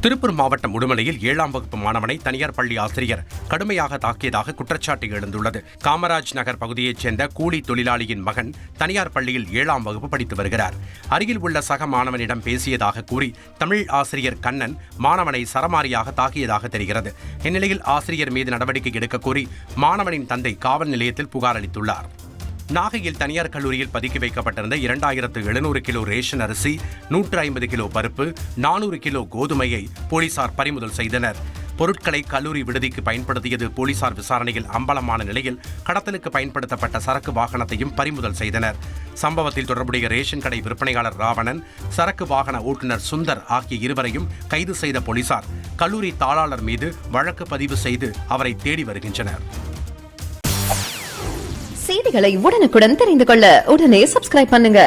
திருப்பூர் மாவட்டம் உடுமலையில் 7ஆம் வகுப்பு மாணவனை தனியார் பள்ளி ஆசிரியர் கடுமையாக தாக்கியதாக குற்றச்சாட்டு எழுந்துள்ளது. காமராஜ் நகர் பகுதியைச் சேர்ந்த கூலி தொழிலாளியின் மகன் தனியார் பள்ளியில் 7ஆம் வகுப்பு படித்து வருகிறார். அருகில் உள்ள சக மாணவனிடம் பேசியதாக கூறி தமிழ் ஆசிரியர் கண்ணன் மாணவனை சரமாரியாக தாக்கியதாக தெரிகிறது. இந்நிலையில் ஆசிரியர் மீது நடவடிக்கை எடுக்க கோரி மாணவனின் தந்தை காவல் நிலையத்தில் புகார் அளித்துள்ளார். நாகையில் தனியார் கல்லூரியில் பதுக்கி வைக்கப்பட்டிருந்த 2700 கிலோ ரேஷன் அரிசி, 150 கிலோ பருப்பு, 400 கிலோ கோதுமையை போலீசார் பறிமுதல் செய்தனர். பொருட்களை கல்லூரி விடுதிக்கு பயன்படுத்தியது போலீசார் விசாரணையில் அம்பலமான நிலையில் கடத்தலுக்கு பயன்படுத்தப்பட்ட சரக்கு வாகனத்தையும் பறிமுதல் செய்தனர். சம்பவத்தில் தொடர்புடைய ரேஷன் கடை விற்பனையாளர் ராவணன், சரக்கு வாகன ஓட்டுநர் சுந்தர் ஆகிய இருவரையும் கைது செய்த போலீசார் கல்லூரி தாளாளர் மீது வழக்கு பதிவு செய்து அவரை தேடி வருகின்றனர். செய்திகளை உடனுக்குடன் தெரிந்து கொள்ள உடனே சப்ஸ்கிரைப் பண்ணுங்க.